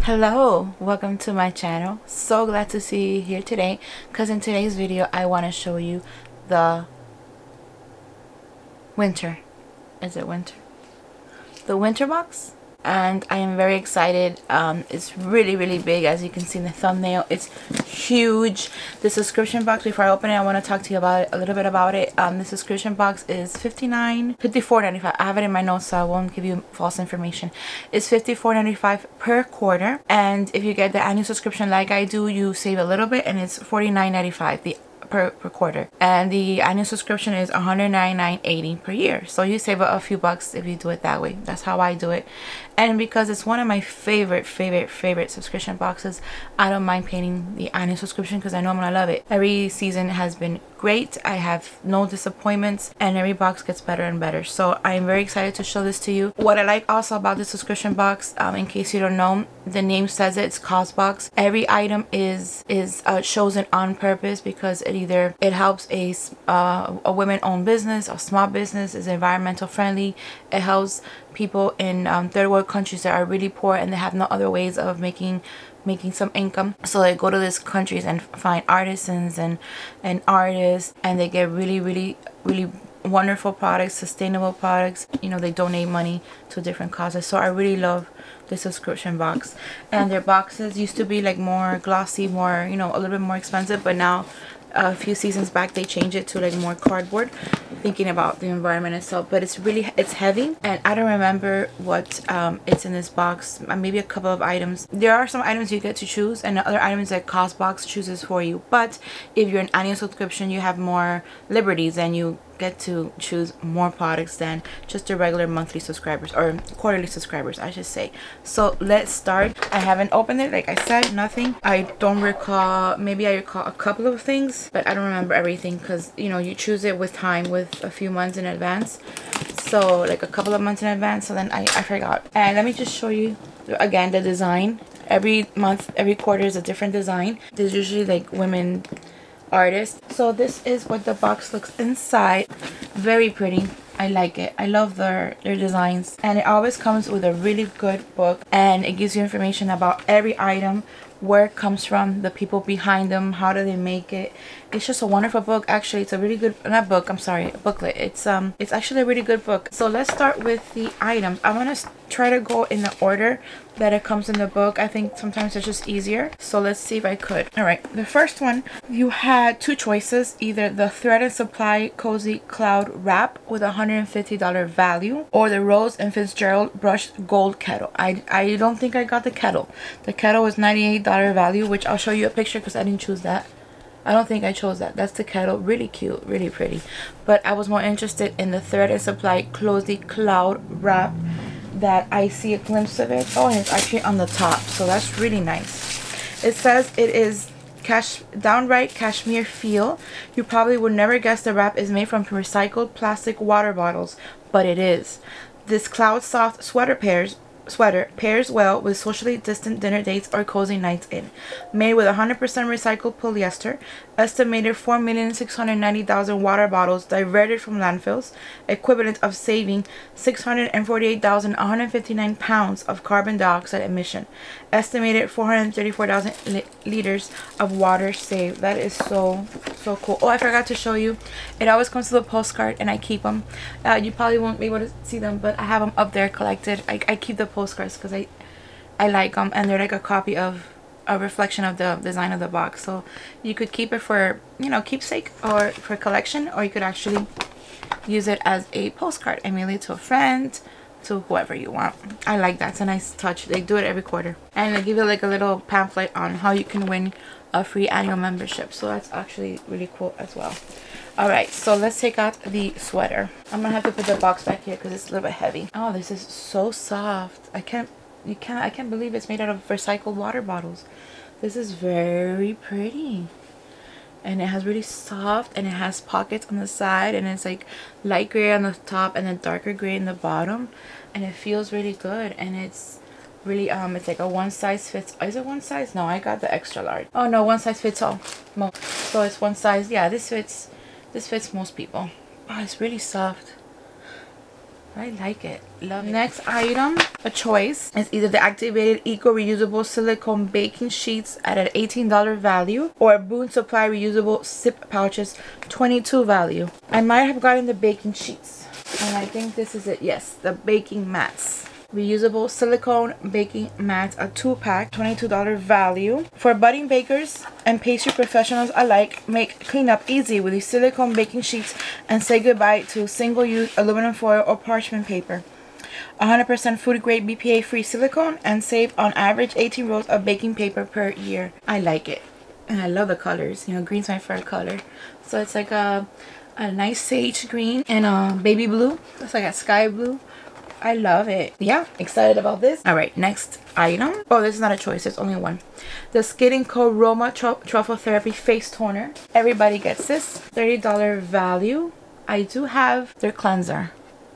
Hello, welcome to my channel. So glad to see you here today, because in today's video I want to show you the winter. Is it winter? The winter box. And I am very excited. It's really big, as you can see in the thumbnail. It's huge. The subscription box, before I open it, I want to talk to you about it, a little bit about it. The subscription box is $54.95. I have it in my notes, so I won't give you false information. It's $54.95 per quarter, and if you get the annual subscription like I do, you save a little bit, and it's $49.95 per quarter, and the annual subscription is $199.80 per year, so you save a few bucks if you do it that way. That's how I do it. And because it's one of my favorite subscription boxes, I don't mind paying the annual subscription because I know I'm gonna love it. Every season has been great. I have no disappointments, and every box gets better and better. So I'm very excited to show this to you. What I like also about the subscription box, in case you don't know, the name says it, it's Causebox. Every item is chosen on purpose because it helps a women-owned business, a small business, is environmental friendly. It helps people in third world countries that are really poor and they have no other ways of making some income, so they go to these countries and find artisans and artists, and they get really wonderful products, sustainable products. You know, they donate money to different causes. So I really love the subscription box. And their boxes used to be like more glossy, more, you know, a little bit more expensive, but now a few seasons back they changed it to like more cardboard, thinking about the environment itself. But it's heavy, and I don't remember what it's in this box. Maybe a couple of items. There are some items you get to choose, and other items that Causebox chooses for you. But if you're an annual subscription, you have more liberties, and you get to choose more products than just the regular monthly subscribers, or quarterly subscribers I should say. So let's start. I haven't opened it, like I said, nothing. I don't recall, maybe I recall a couple of things, but I don't remember everything, because you know, you choose it with time, with a few months in advance, so like a couple of months in advance. So then I forgot. And let me just show you again the design. Every month, every quarter is a different design. There's usually like women artists. So this is what the box looks inside. Very pretty. I like it. I love their designs, and it always comes with a really good book, and it gives you information about every item, where it comes from, the people behind them, how do they make it. It's just a wonderful book. Actually, it's a really good, not book, I'm sorry, a booklet. It's actually a really good book. So let's start with the items. I'm gonna try to go in the order that it comes in the book. I think sometimes it's just easier, so let's see if I could. All right, the first one, you had two choices: either the Thread and Supply Cozy Cloud Wrap with $150 value, or the Rose and Fitzgerald Brushed Gold Kettle. I don't think I got the kettle. The kettle was $98 value, which I'll show you a picture because I didn't choose that. I don't think I chose that. That's the kettle. Really cute, really pretty. But I was more interested in the Thread and Supply Cozy Cloud Wrap, that I see a glimpse of it. Oh, and it's actually on the top, so that's really nice. It says it is downright cashmere feel. You probably would never guess the wrap is made from recycled plastic water bottles, but it is. This cloud soft sweater pairs well with socially distant dinner dates or cozy nights in. Made with 100% recycled polyester, estimated 4,690,000 water bottles diverted from landfills, equivalent of saving 648,159 pounds of carbon dioxide emission, estimated 434,000 liters of water saved. That is so cool. Oh, I forgot to show you, it always comes with a postcard, and I keep them. You probably won't be able to see them, but I have them up there collected. I keep the postcards because I like them, and they're like a copy of a reflection of the design of the box. So you could keep it for, you know, keepsake, or for collection, or you could actually use it as a postcard and mail it to a friend, to whoever you want. I like that. It's a nice touch. They do it every quarter, and they give you like a little pamphlet on how you can win a free annual membership, so that's actually really cool as well. All right, so let's take out the sweater. I'm gonna have to put the box back here because it's a little bit heavy. Oh, this is so soft. I can't believe it's made out of recycled water bottles. This is very pretty, and it has really soft, and it has pockets on the side, and it's like light gray on the top and then darker gray in the bottom, and it feels really good. And it's really it's like a one size fits. Is it one size? No, I got the extra large. Oh no, one size fits all. So it's one size. Yeah, this fits most people. Oh, it's really soft. I like it. Love it. Next item, a choice, is either the activated eco reusable silicone baking sheets at an $18 value, or Boon Supply reusable sip pouches, $22 value. I might have gotten the baking sheets, and I think this is it. Yes, the baking mats. Reusable silicone baking mats, a 2-pack, $22 value. For budding bakers and pastry professionals alike, make cleanup easy with these silicone baking sheets and say goodbye to single-use aluminum foil or parchment paper. 100% food-grade BPA-free silicone, and save on average 18 rolls of baking paper per year. I like it, and I love the colors. You know, green's my favorite color, so it's like a nice sage green and a baby blue. It's like a sky blue. I love it. Yeah, excited about this. All right, next item. Oh, this is not a choice. There's only one. The Skin & Co. Roma Truffle Therapy Face Toner. Everybody gets this. $30 value. I do have their cleanser.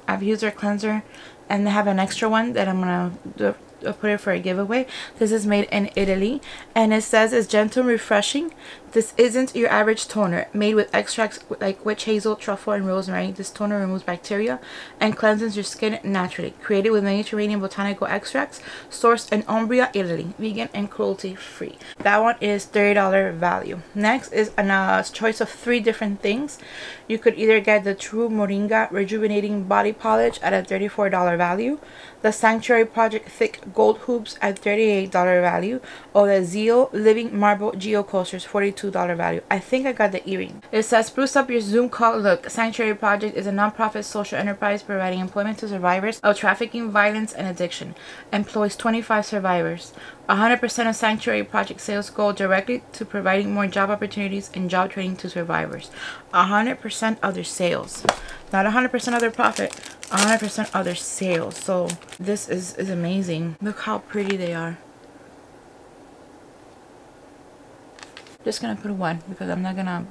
I've used their cleanser, and they have an extra one that I'm going to put it for a giveaway. This is made in Italy, and it says it's gentle and refreshing. This isn't your average toner. Made with extracts like witch hazel, truffle, and rosemary, this toner removes bacteria and cleanses your skin naturally. Created with Mediterranean botanical extracts, sourced in Umbria, Italy. Vegan and cruelty free. That one is $30 value. Next is a choice of 3 different things. You could either get the True Moringa Rejuvenating Body Polish at a $34 value, the Sanctuary Project Thick Gold Hoops at $38 value, or the Zeal Living Marble Geo Coasters, $42 value. I think I got the earring. It says, spruce up your Zoom call look. Sanctuary Project is a non-profit social enterprise providing employment to survivors of trafficking, violence, and addiction. Employs 25 survivors. 100% of Sanctuary Project sales go directly to providing more job opportunities and job training to survivors. 100% of their sales. Not 100% of their profit. 100% of their sales. So this is amazing. Look how pretty they are. Just gonna put one because I'm not gonna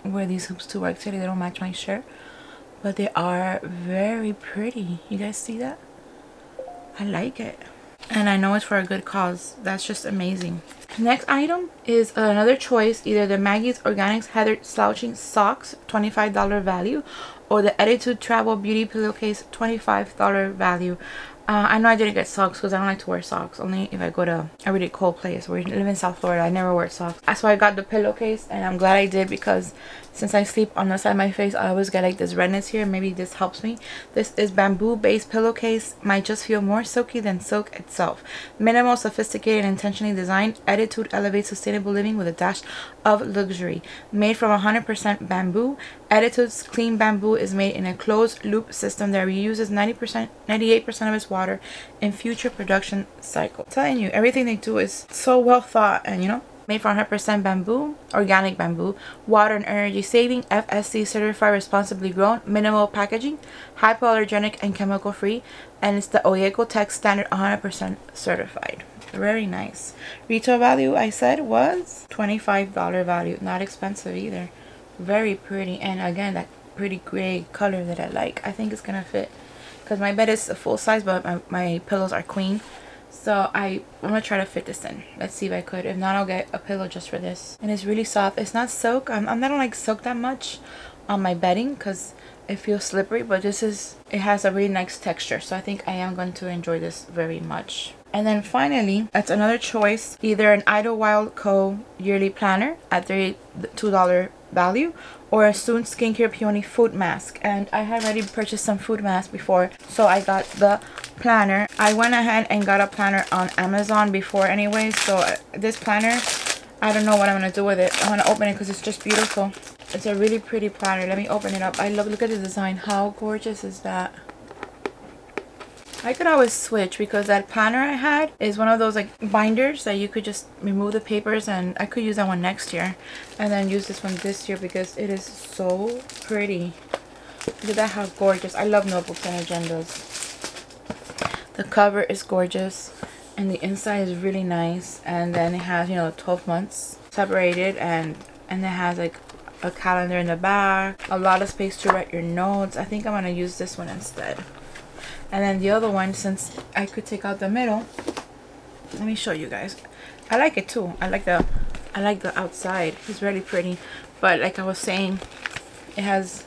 wear these hoops to work today. They don't match my shirt, but they are very pretty. You guys see that? I like it, and I know it's for a good cause. That's just amazing. Next item is another choice, either the Maggie's Organics Heather Slouching Socks, $25 value, or the Attitude Travel Beauty Pillowcase, $25 value. I know I didn't get socks because I don't like to wear socks. Only if I go to a really cold place. We live in South Florida. I never wear socks. That's why I got the pillowcase, and I'm glad I did, because since I sleep on the side of my face, I always get like this redness here. Maybe this helps me. This is bamboo based pillowcase. Might just feel more silky than silk itself. Minimal, sophisticated, and intentionally designed. Attitude elevates sustainable living with a dash of luxury. Made from 100% bamboo. Attitude's clean bamboo is made in a closed loop system that reuses 98% of its water in future production cycle. I'm telling you, everything they do is so well thought, and you know, made from 100% bamboo, organic bamboo, water and energy saving, FSC certified, responsibly grown, minimal packaging, hypoallergenic and chemical free, and it's the Ouai Tech standard 100% certified. Very nice. Retail value, I said, was $25 value. Not expensive either. Very pretty, and again, that pretty gray color that I like. I think it's gonna fit because my bed is a full size, but my pillows are queen. So I'm gonna try to fit this in. Let's see if I could. If not, I'll get a pillow just for this. And it's really soft. It's not silk. I don't like silk that much on my bedding because it feels slippery, but it has a really nice texture. So I think I am going to enjoy this very much. And then finally, that's another choice, either an Idlewild Co. yearly planner at $32 value, or a Soon Skincare Peony food mask. And I had already purchased some food masks before, so I got the planner. I went ahead and got a planner on Amazon before anyway, so this planner, I don't know what I'm gonna do with it. I'm gonna open it because it's just beautiful. It's a really pretty planner. Let me open it up. Look at the design. How gorgeous is that? I could always switch because that planner I had is one of those like binders that you could just remove the papers, and I could use that one next year and then use this one this year because it is so pretty. Look at that, how gorgeous. I love notebooks and agendas. The cover is gorgeous and the inside is really nice, and then it has, you know, 12 months separated, and it has like a calendar in the back, a lot of space to write your notes. I think I'm gonna use this one instead. And then the other one, since I could take out the middle, let me show you guys. I like it too. I like the outside. It's really pretty. But like I was saying, it has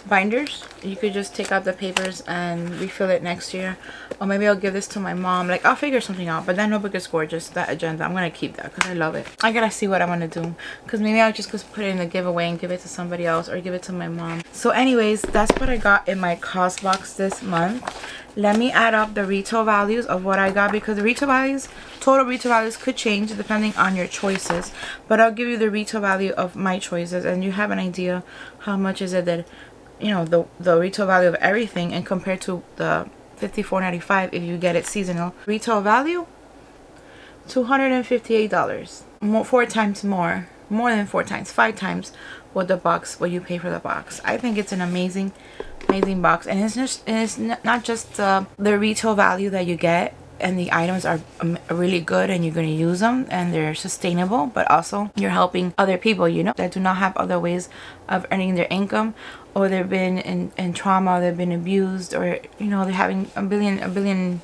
binders. You could just take out the papers and refill it next year. Or maybe I'll give this to my mom. Like, I'll figure something out. But that notebook is gorgeous. That agenda, I'm gonna keep that because I love it. I gotta see what I'm gonna do, because maybe I'll just put it in the giveaway and give it to somebody else, or give it to my mom. So anyways, that's what I got in my Causebox this month. Let me add up the retail values of what I got, because the retail values, total retail values could change depending on your choices, but I'll give you the retail value of my choices, and you have an idea how much is it that, you know, the retail value of everything, and compared to the $54.95 if you get it seasonal. Retail value, $258. More, 4 times more than 4 times, 5 times what you pay for the box. I think it's an amazing box, and it's not just the retail value that you get, and the items are really good and you're going to use them and they're sustainable, but also you're helping other people, you know, that do not have other ways of earning their income, or they've been in trauma, they've been abused, or, you know, they're having a billion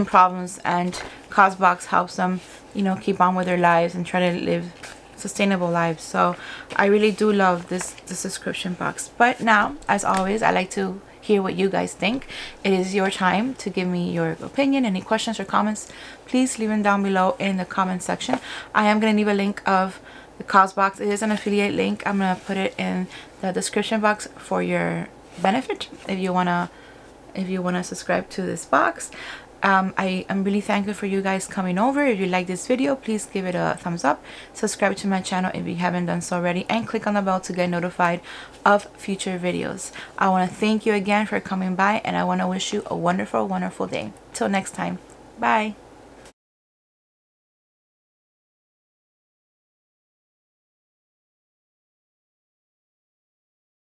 problems, and Causebox helps them, you know, keep on with their lives and try to live sustainable lives. So I really do love the subscription box. But now, as always, I like to hear what you guys think. It is your time to give me your opinion. Any questions or comments, please leave them down below in the comment section. I am going to leave a link of the Causebox. It is an affiliate link. I'm going to put it in the description box for your benefit if you want to subscribe to this box. I am really thankful for you guys coming over. If you like this video, please give it a thumbs up, subscribe to my channel if you haven't done so already, and click on the bell to get notified of future videos. I want to thank you again for coming by, and I want to wish you a wonderful day. Till next time, bye.